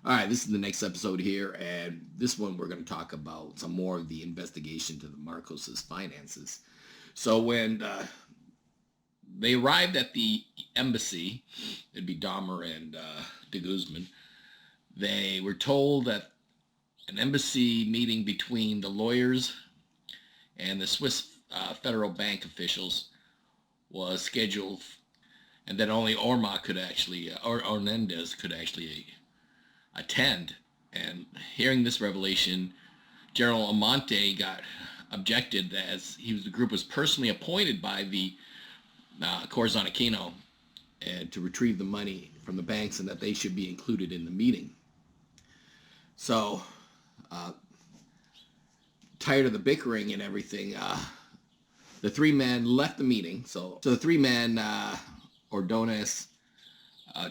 All right, this is the next episode here, and this one we're going to talk about some more of the investigation to the Marcos's finances. So when they arrived at the embassy, it'd be Dahmer and de Guzman, they were told that an embassy meeting between the lawyers and the Swiss federal bank officials was scheduled, and that only Orma could actually, or Hernandez could actually attend. And hearing this revelation, General Almonte got objected as the group was personally appointed by the Corazon Aquino and to retrieve the money from the banks and that they should be included in the meeting. So, tired of the bickering and everything, the three men left the meeting. So the three men, Ordonez,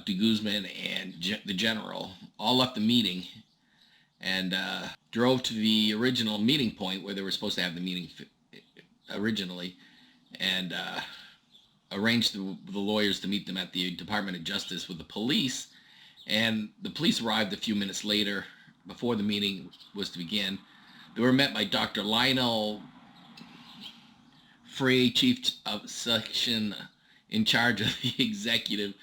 de Guzman, and the general, all left the meeting and drove to the original meeting point where they were supposed to have the meeting originally, and arranged the lawyers to meet them at the Department of Justice with the police. And the police arrived a few minutes later, before the meeting was to begin. They were met by Dr. Lionel Frey, chief of section in charge of the executive,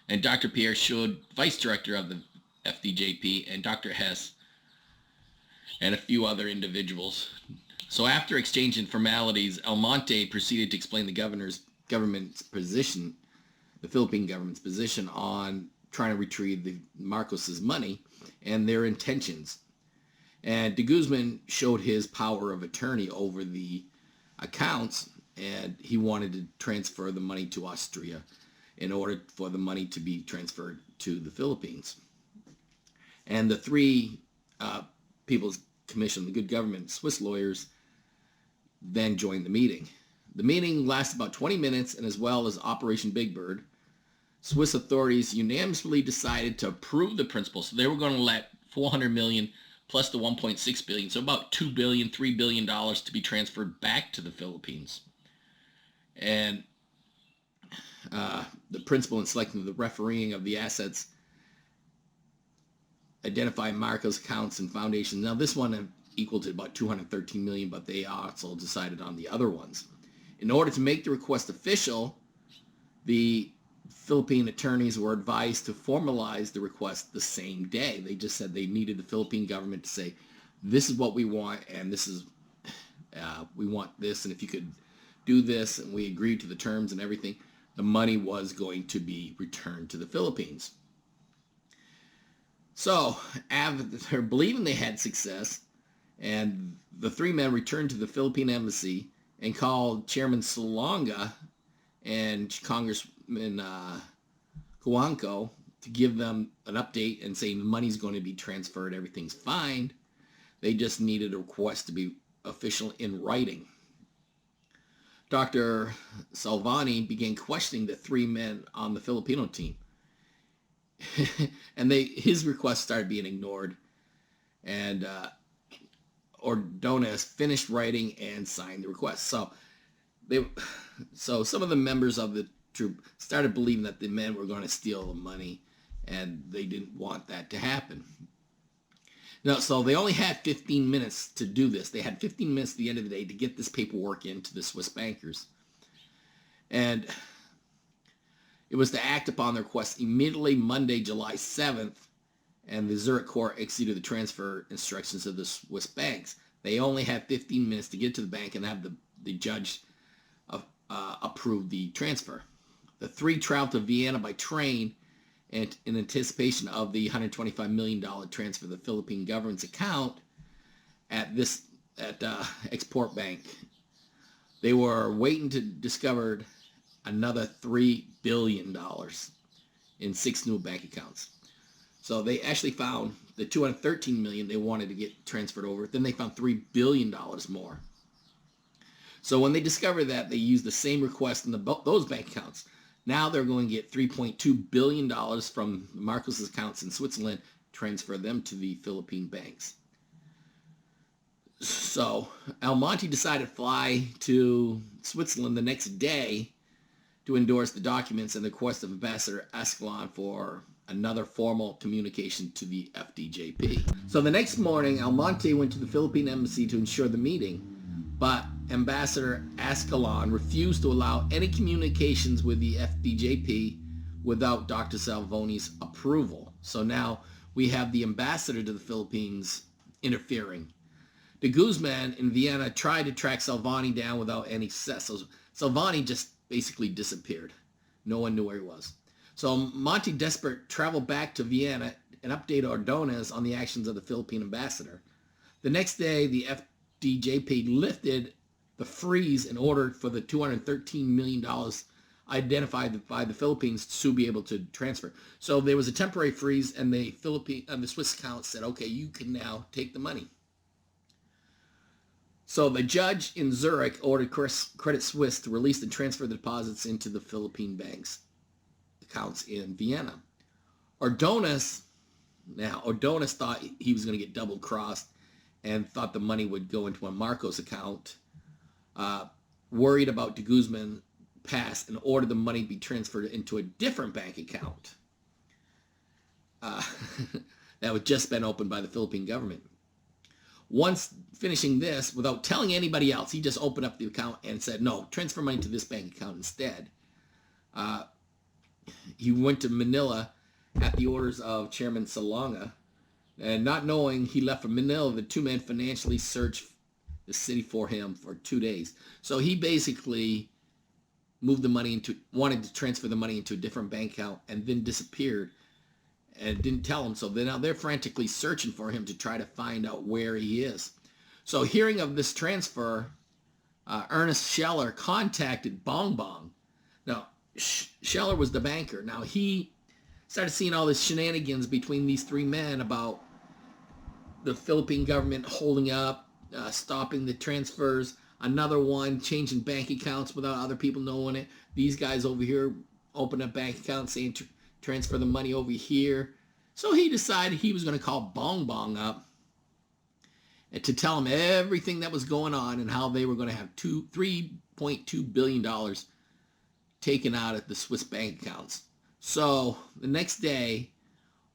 and Dr. Pierre Chaud, vice director of the FDJP, and Dr. Hess, and a few other individuals. So after exchanging formalities, Almonte proceeded to explain the government's position, the Philippine government's position on trying to retrieve the Marcos's money and their intentions. And de Guzman showed his power of attorney over the accounts, and he wanted to transfer the money to Austria in order for the money to be transferred to the Philippines. And the three People's Commission, the Good Government, Swiss lawyers, then joined the meeting. The meeting lasted about 20 minutes, and as well as Operation Big Bird, Swiss authorities unanimously decided to approve the principle. So they were going to let $400 million plus the $1.6 billion, so about $2 billion, $3 billion to be transferred back to the Philippines. And the principle in selecting the refereeing of the assets identify Marcos accounts and foundations. Now this one equal to about $213 million, but they also decided on the other ones. In order to make the request official, the Philippine attorneys were advised to formalize the request the same day. They just said they needed the Philippine government to say, this is what we want, and this is, we want this, and if you could do this, and we agreed to the terms and everything, the money was going to be returned to the Philippines. So, after believing they had success, and the three men returned to the Philippine embassy and called Chairman Salonga and Congressman Cuanco to give them an update and saying the money's going to be transferred, everything's fine. They just needed a request to be official in writing. Dr. Salvani began questioning the three men on the Filipino team. And his request started being ignored. And Ordonez finished writing and signed the request. So some of the members of the troop started believing that the men were going to steal the money, and they didn't want that to happen. Now, so they only had 15 minutes to do this. They had 15 minutes at the end of the day to get this paperwork into the Swiss bankers. And it was to act upon the request immediately Monday, July 7th, and the Zurich court executed the transfer instructions of the Swiss banks. They only had 15 minutes to get to the bank and have the judge approve the transfer. The three traveled to Vienna by train and in anticipation of the $125 million transfer to the Philippine government's account at Export Bank. They were waiting to discover another $3 billion in 6 new bank accounts. So they actually found the $213 million they wanted to get transferred over. Then they found $3 billion more. So when they discovered that, they used the same request in those bank accounts. Now they're going to get $3.2 billion from Marcos's accounts in Switzerland, transfer them to the Philippine banks. So Almonte decided to fly to Switzerland the next day to endorse the documents and the request of Ambassador Escalon for another formal communication to the FDJP. So the next morning, Almonte went to the Philippine embassy to ensure the meeting, but Ambassador Escalon refused to allow any communications with the FDJP without Dr. Salvoni's approval. So now we have the ambassador to the Philippines interfering. De Guzman in Vienna tried to track Salvoni down without any success. So Salvoni just basically disappeared. No one knew where he was. So Monty, desperate, traveled back to Vienna and updated Ordonez on the actions of the Philippine ambassador. The next day, the FDJP lifted the freeze in order for the $213 million identified by the Philippines to be able to transfer. So there was a temporary freeze, and the Swiss account said, okay, you can now take the money. So the judge in Zurich ordered Credit Suisse to release and transfer the deposits into the Philippine banks' accounts in Vienna. Ordonez thought he was going to get double-crossed and thought the money would go into a Marcos account. Worried about de Guzman, passed and ordered the money to be transferred into a different bank account that had just been opened by the Philippine government. Once finishing this, without telling anybody else, he just opened up the account and said, no, transfer money to this bank account instead. He went to Manila at the orders of Chairman Salonga, and not knowing he left for Manila, the two men financially searched the city for him for 2 days. So he basically moved the money wanted to transfer the money into a different bank account and then disappeared and didn't tell him. So now they're frantically searching for him to try to find out where he is. So hearing of this transfer, Ernest Scheller contacted Bong Bong. Now, Scheller was the banker. Now, he started seeing all this shenanigans between these three men about the Philippine government holding up, stopping the transfers, another one changing bank accounts without other people knowing it. These guys over here open a bank account saying transfer the money over here. So he decided he was going to call Bong Bong up and to tell him everything that was going on and how they were going to have $3.2 billion taken out of the Swiss bank accounts. So the next day,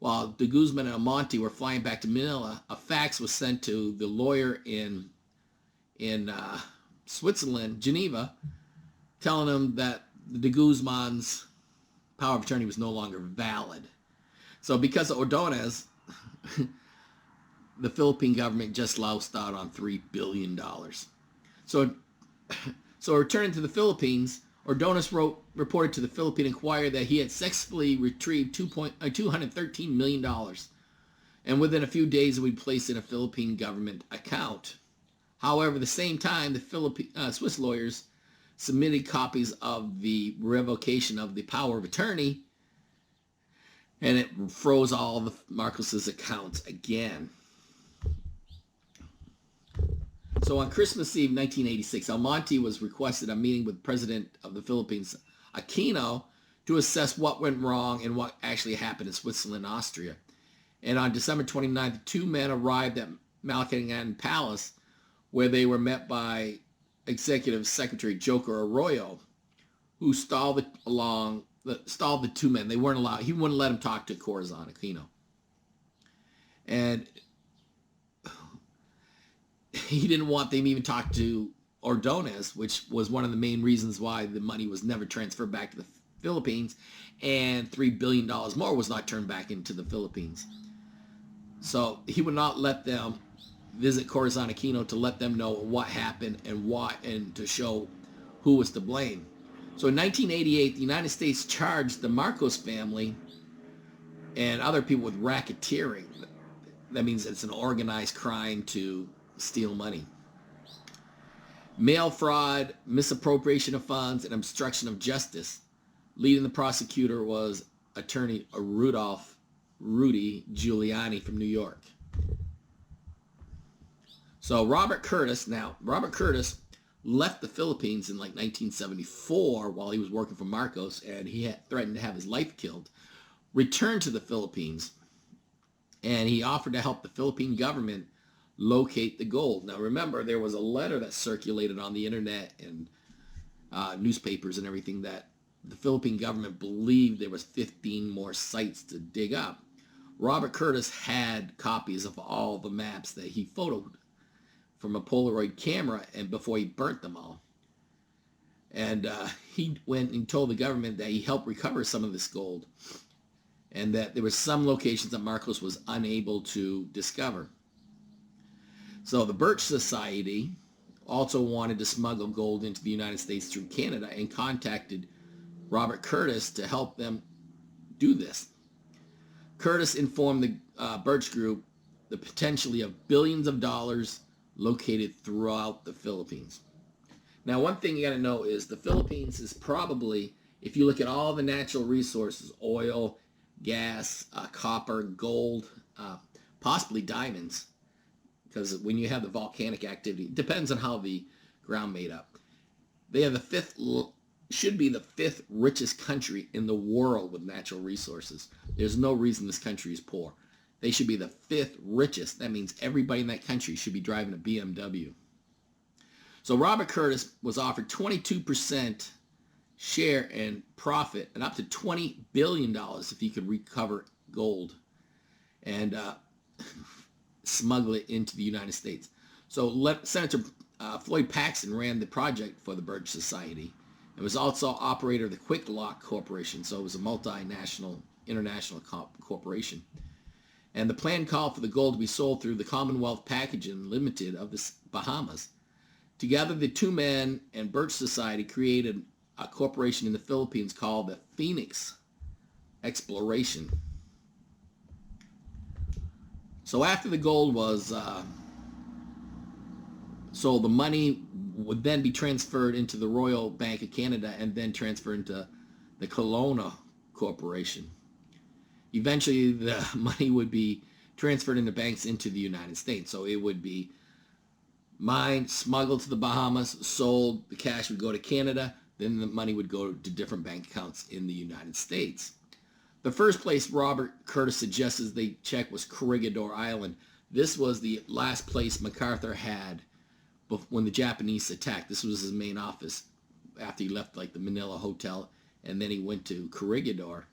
while de Guzman and Almonte were flying back to Manila, a fax was sent to the lawyer in Switzerland, Geneva, telling him that de Guzman's power of attorney was no longer valid. So because of Ordonez, the Philippine government just loused out on $3 billion. So returning to the Philippines, Ordonez reported to the Philippine Inquirer that he had successfully retrieved $213 million, and within a few days it would be placed in a Philippine government account. However, at the same time, the Swiss lawyers submitted copies of the revocation of the power of attorney, and it froze all of Marcos's accounts again. So on Christmas Eve 1986, Almonte was requested a meeting with the President of the Philippines, Aquino, to assess what went wrong and what actually happened in Switzerland and Austria. And on December 29th, the two men arrived at Malacanang Palace, where they were met by Executive Secretary Joker Arroyo, who stalled the two men. They weren't allowed. He wouldn't let them talk to Corazon Aquino. And he didn't want them even talk to Ordonez, which was one of the main reasons why the money was never transferred back to the Philippines, and $3 billion more was not turned back into the Philippines. So he would not let them visit Corazon Aquino to let them know what happened and why, and to show who was to blame. So in 1988, the United States charged the Marcos family and other people with racketeering. That means it's an organized crime to steal money. Mail fraud, misappropriation of funds, and obstruction of justice. Leading the prosecutor was attorney Rudy Giuliani from New York. So Robert Curtis left the Philippines in like 1974 while he was working for Marcos, and he had threatened to have his life killed. Returned to the Philippines, and he offered to help the Philippine government locate the gold. Now remember, there was a letter that circulated on the internet and newspapers and everything that the Philippine government believed there was 15 more sites to dig up. Robert Curtis had copies of all the maps that he photoed from a Polaroid camera and before he burnt them all. And he went and told the government that he helped recover some of this gold and that there were some locations that Marcos was unable to discover. So the Birch Society also wanted to smuggle gold into the United States through Canada and contacted Robert Curtis to help them do this. Curtis informed the Birch Group the potentially of billions of dollars located throughout the Philippines. Now, one thing you got to know is the Philippines is probably, if you look at all the natural resources, oil, gas, copper, gold, possibly diamonds, because when you have the volcanic activity, it depends on how the ground made up. They are should be the 5th richest country in the world with natural resources. There's no reason this country is poor. They should be the 5th richest. That means everybody in that country should be driving a BMW. So Robert Curtis was offered 22% share in profit and up to $20 billion if he could recover gold and smuggle it into the United States. So Senator Floyd Paxton ran the project for the Birch Society and was also operator of the Quick Lock Corporation. So it was a multinational, international corporation. And the plan called for the gold to be sold through the Commonwealth Packaging Limited of the Bahamas. Together, the two men and Birch Society created a corporation in the Philippines called the Phoenix Exploration. So after the gold was sold, the money would then be transferred into the Royal Bank of Canada and then transferred into the Kelowna Corporation. Eventually, the money would be transferred into banks into the United States. So it would be mined, smuggled to the Bahamas, sold, the cash would go to Canada, then the money would go to different bank accounts in the United States. The first place Robert Curtis suggests they check was Corregidor Island. This was the last place MacArthur had when the Japanese attacked. This was his main office after he left like the Manila Hotel, and then he went to Corregidor.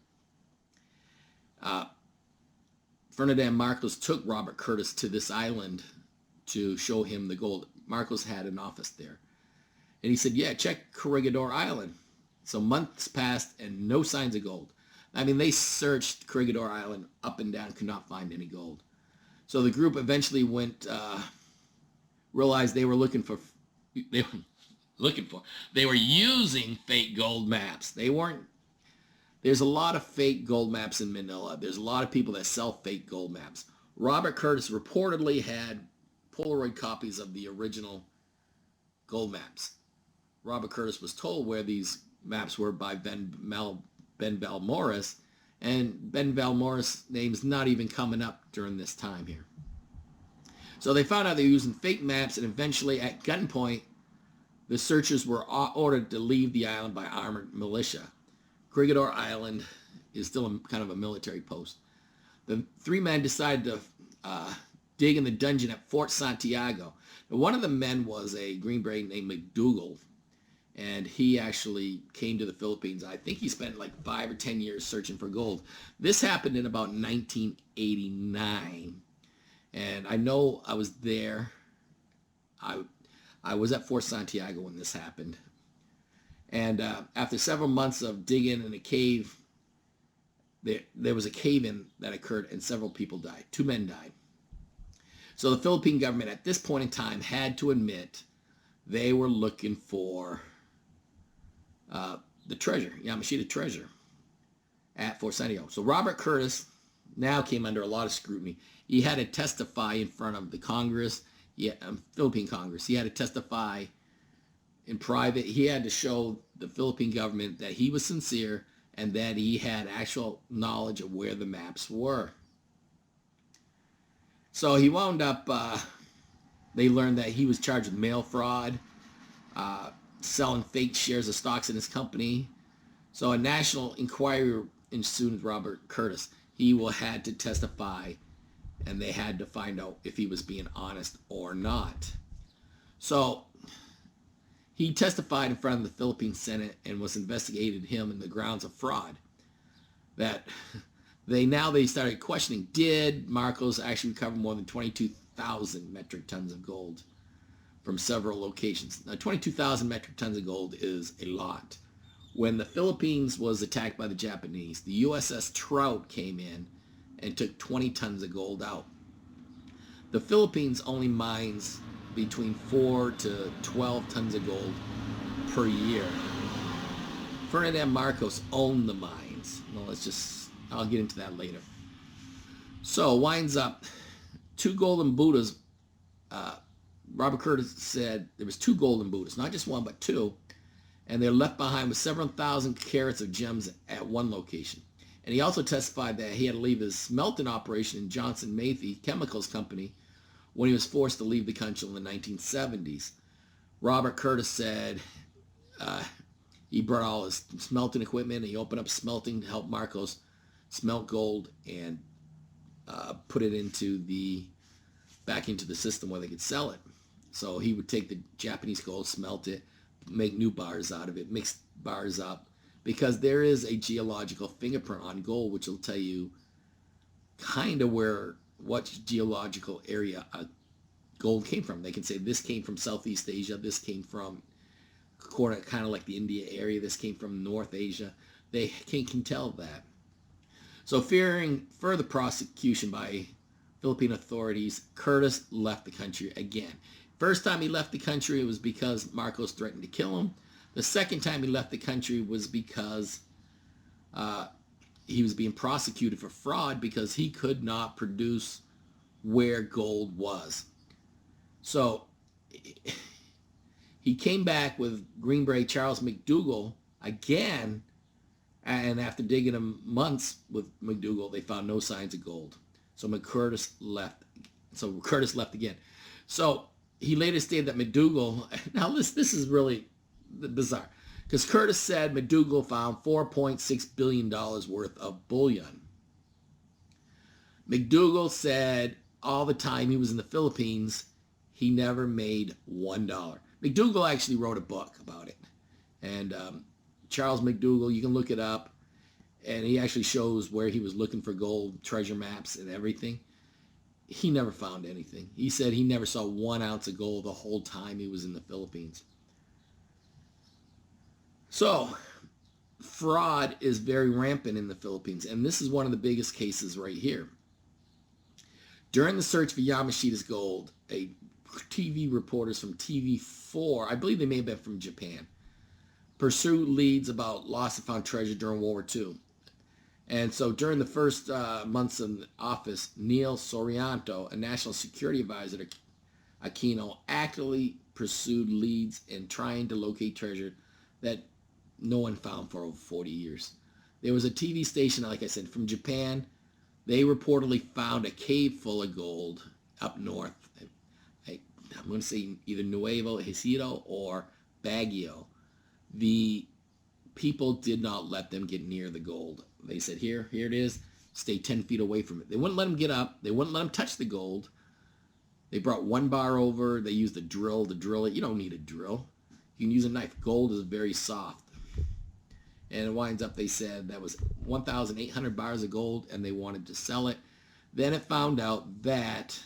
Ferdinand Marcos took Robert Curtis to this island to show him the gold. Marcos had an office there. And he said, yeah, check Corregidor Island. So months passed and no signs of gold. I mean, they searched Corregidor Island up and down, could not find any gold. So the group eventually realized they were they were using fake gold maps. There's a lot of fake gold maps in Manila. There's a lot of people that sell fake gold maps. Robert Curtis reportedly had Polaroid copies of the original gold maps. Robert Curtis was told where these maps were by Ben Valmorris, and Ben Valmorris' name's not even coming up during this time here. So they found out they were using fake maps, and eventually at gunpoint, the searchers were ordered to leave the island by armored militia. Corregidor Island is still kind of a military post. The three men decided to dig in the dungeon at Fort Santiago. Now, one of the men was a Green Beret named McDougal, and he actually came to the Philippines. I think he spent like 5 or 10 years searching for gold. This happened in about 1989, and I know I was there. I was at Fort Santiago when this happened. And after several months of digging in a cave, there was a cave-in that occurred and several people died. 2 men died. So the Philippine government at this point in time had to admit they were looking for the treasure, Yamashita treasure at Fort Santiago. So Robert Curtis now came under a lot of scrutiny. He had to testify in front of the Congress, Philippine Congress. He had to testify in private. He had to show the Philippine government that he was sincere and that he had actual knowledge of where the maps were. So he wound up, they learned that he was charged with mail fraud, selling fake shares of stocks in his company. So a national inquiry ensued with Robert Curtis. He had to testify, and they had to find out if he was being honest or not. So He testified in front of the Philippine Senate and was investigated him in the grounds of fraud. That they started questioning, did Marcos actually recover more than 22,000 metric tons of gold from several locations? Now, 22,000 metric tons of gold is a lot. When the Philippines was attacked by the Japanese, the USS Trout came in and took 20 tons of gold out. The Philippines only mines between 4 to 12 tons of gold per year. Ferdinand Marcos owned the mines. Well, I'll get into that later. So, winds up, 2 golden Buddhas. Robert Curtis said there was 2 golden Buddhas, not just one, but 2. And they're left behind with several thousand carats of gems at one location. And he also testified that he had to leave his smelting operation in Johnson Matthey Chemicals Company when he was forced to leave the country in the 1970s. Robert Curtis said he brought all his smelting equipment and he opened up smelting to help Marcos smelt gold and put it back into the system where they could sell it. So he would take the Japanese gold, smelt it, make new bars out of it, mix bars up, because there is a geological fingerprint on gold which will tell you kind of what geological area gold came from. They can say this came from Southeast Asia, this came from kind of like the India area, this came from North Asia. They can tell that. So fearing further prosecution by Philippine authorities, Curtis left the country again. First time he left the country, it was because Marcos threatened to kill him. The second time he left the country was because he was being prosecuted for fraud because he could not produce where gold was. So he came back with Green Beret Charles McDougall again, and after digging him months with McDougall, they found no signs of gold. So Curtis left. So Curtis left again. So he later stated that McDougall, now this is really bizarre, because Curtis said McDougall found $4.6 billion worth of bullion. McDougall said all the time he was in the Philippines, he never made $1. McDougall actually wrote a book about it. And Charles McDougall, you can look it up, and he actually shows where he was looking for gold, treasure maps and everything. He never found anything. He said he never saw 1 ounce of gold the whole time he was in the Philippines. So, fraud is very rampant in the Philippines, and this is one of the biggest cases right here. During the search for Yamashita's gold, TV reporters from TV4, I believe they may have been from Japan, pursued leads about lost and found treasure during World War II. And so during the first months in office, Neil Sorianto, a national security advisor to Aquino, actively pursued leads in trying to locate treasure that no one found for over 40 years. There was a TV station, like I said, from Japan. They reportedly found a cave full of gold up north. I'm going to say either Nuevo Ecija or Baguio. The people did not let them get near the gold. They said, here it is. Stay 10 feet away from it. They wouldn't let them get up. They wouldn't let them touch the gold. They brought 1 bar over. They used a drill to drill it. You don't need a drill. You can use a knife. Gold is very soft. And it winds up, they said, that was 1,800 bars of gold, and they wanted to sell it. Then it found out that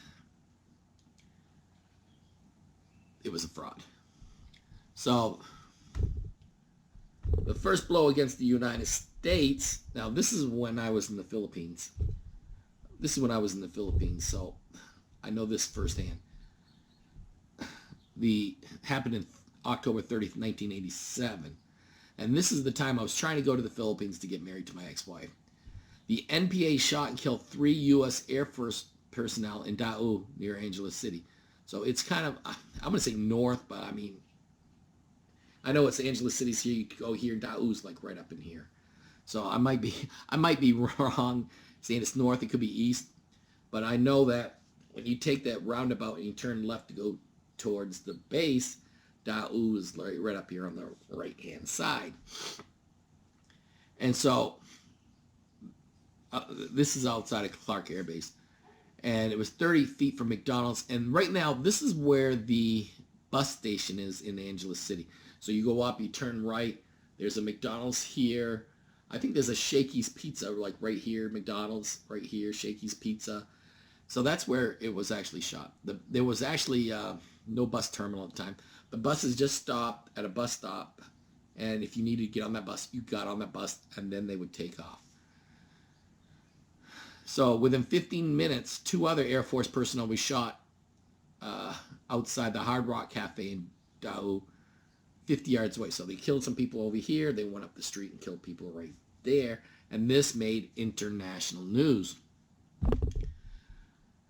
it was a fraud. So the first blow against the United States, now this is when I was in the Philippines. So I know this firsthand. Happened in October 30th, 1987. And this is the time I was trying to go to the Philippines to get married to my ex-wife. The NPA shot and killed 3 U.S. Air Force personnel in Daeu near Angeles City. So it's kind of, I'm going to say north, but I mean, I know it's Angeles City's here. You could go here. Daeu's like right up in here. So I might be wrong saying it's north. It could be east. But I know that when you take that roundabout and you turn left to go towards the base, Daeu is right up here on the right-hand side. And so this is outside of Clark Air Base. And it was 30 feet from McDonald's. And right now, this is where the bus station is in Angeles City. So you go up, you turn right, there's a McDonald's here. I think there's a Shakey's Pizza like right here, McDonald's right here, Shakey's Pizza. So that's where it was actually shot. There was actually no bus terminal at the time. The buses just stopped at a bus stop, and if you needed to get on that bus, you got on that bus, and then they would take off. So within 15 minutes, 2 other Air Force personnel were shot outside the Hard Rock Cafe in Dahu, 50 yards away. So they killed some people over here. They went up the street and killed people right there. And this made international news.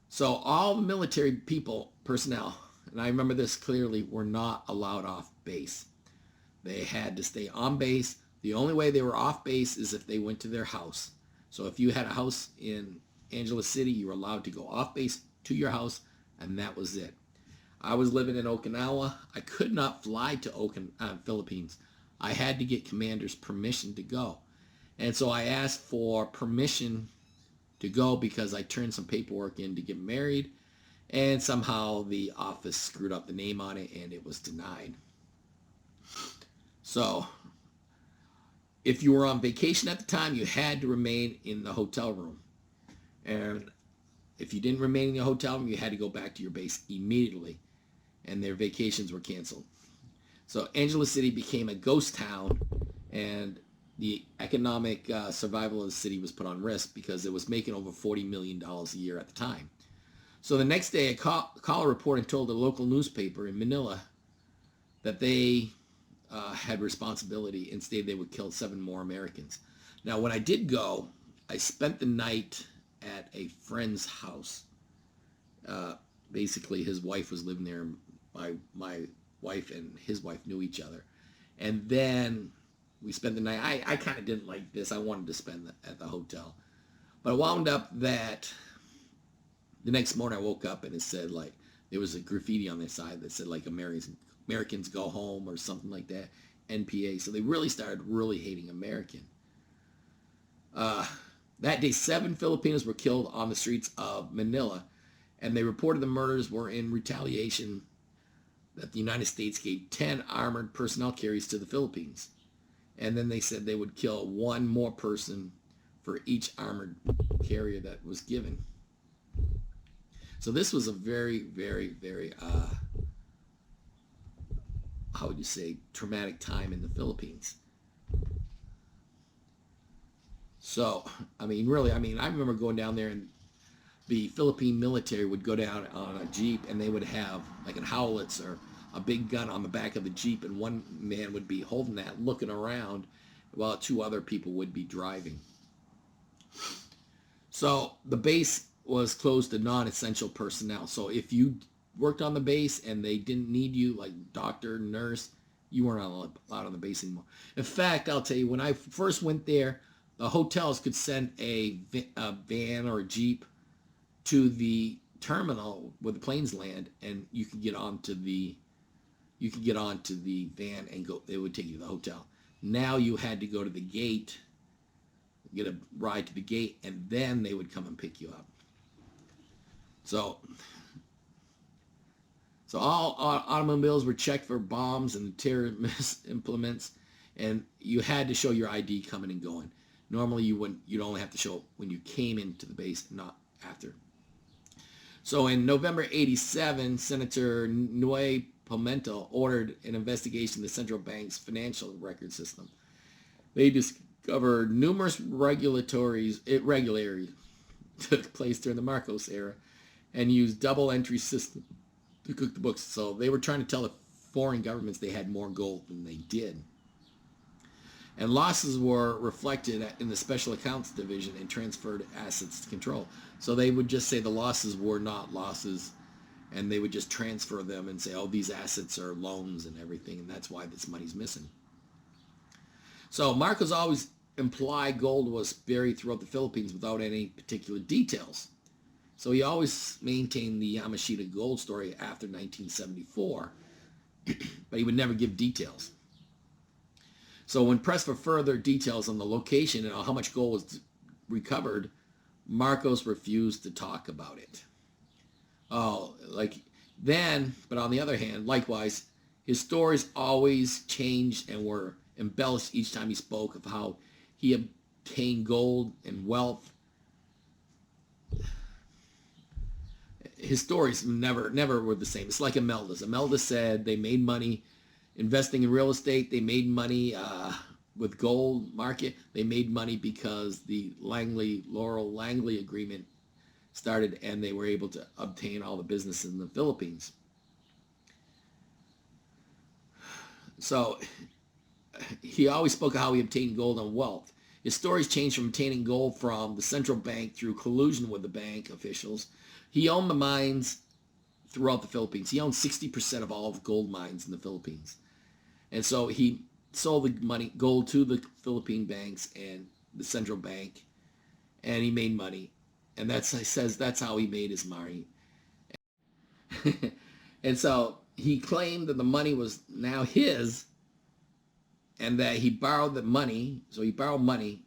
So all the military personnel, and I remember this clearly, were not allowed off base. They had to stay on base. The only way they were off base is if they went to their house. So if you had a house in Angeles City, you were allowed to go off base to your house, and that was it. I was living in Okinawa. I could not fly to Philippines. I had to get commander's permission to go. And so I asked for permission to go because I turned some paperwork in to get married, and somehow the office screwed up the name on it, and it was denied. So if you were on vacation at the time, you had to remain in the hotel room. And if you didn't remain in the hotel room, you had to go back to your base immediately. And their vacations were canceled. So Angeles City became a ghost town, and the economic survival of the city was put on risk because it was making over $40 million a year at the time. So the next day, a caller reported and told the local newspaper in Manila that they had responsibility and stated they would kill 7 more Americans. Now, when I did go, I spent the night at a friend's house. Basically, his wife was living there. My wife and his wife knew each other. And then we spent the night. I kind of didn't like this. I wanted to spend at the hotel. But it wound up that the next morning I woke up and it said, like, there was a graffiti on their side that said, like, Americans go home or something like that, NPA. So they really started hating American. That day, 7 Filipinos were killed on the streets of Manila, and they reported the murders were in retaliation that the United States gave 10 armored personnel carriers to the Philippines. And then they said they would kill 1 more person for each armored carrier that was given. So this was a very, very, very, how would you say, traumatic time in the Philippines. So, I mean, really, I remember going down there, and the Philippine military would go down on a Jeep, and they would have like a howitzer, a big gun on the back of the Jeep, and one man would be holding that, looking around, while 2 other people would be driving. So the base was closed to non-essential personnel. So if you worked on the base and they didn't need you, like doctor, nurse, you weren't allowed on the base anymore. In fact, I'll tell you, when I first went there, the hotels could send a van or a Jeep to the terminal where the planes land, and you could get onto the van and go. They would take you to the hotel. Now you had to go to the gate, get a ride to the gate, and then they would come and pick you up. So all automobiles were checked for bombs and terrorist implements, and you had to show your ID coming and going. Normally you'd only have to show it when you came into the base, not after. So in November 87, Senator Noe Pimento ordered an investigation of the central bank's financial record system. They discovered numerous irregularities took place during the Marcos era and used double entry system to cook the books. So they were trying to tell the foreign governments they had more gold than they did. And losses were reflected in the special accounts division and transferred assets to control. So they would just say the losses were not losses, and they would just transfer them and say, oh, these assets are loans and everything, and that's why this money's missing. So Marcos always implied gold was buried throughout the Philippines without any particular details. So he always maintained the Yamashita gold story after 1974, but he would never give details. So when pressed for further details on the location and how much gold was recovered, Marcos refused to talk about it. Oh, like Then, but on the other hand, likewise, his stories always changed and were embellished each time he spoke of how he obtained gold and wealth. His stories never were the same. It's like Imelda's. Imelda said they made money investing in real estate. They made money with gold market. They made money because the Laurel Langley agreement started, and they were able to obtain all the business in the Philippines. So he always spoke of how he obtained gold and wealth. His stories changed from obtaining gold from the central bank through collusion with the bank officials. He owned the mines throughout the Philippines. He owned 60% of all the gold mines in the Philippines. And so he sold the gold to the Philippine banks and the central bank, and he made money. And he says that's how he made his money. And so he claimed that the money was now his, and that he borrowed the money. So he borrowed money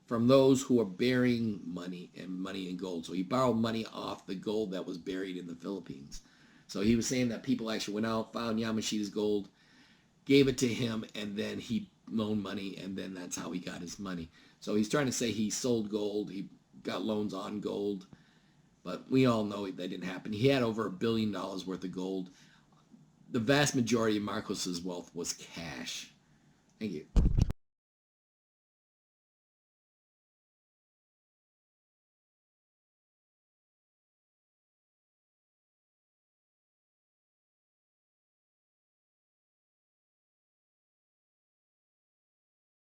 from those who were burying money in gold. So he borrowed money off the gold that was buried in the Philippines. So he was saying that people actually went out, found Yamashita's gold, gave it to him, and then he loaned money, and then that's how he got his money. So he's trying to say he sold gold, he got loans on gold, but we all know that didn't happen. He had over $1 billion worth of gold. The vast majority of Marcos's wealth was cash. Thank you.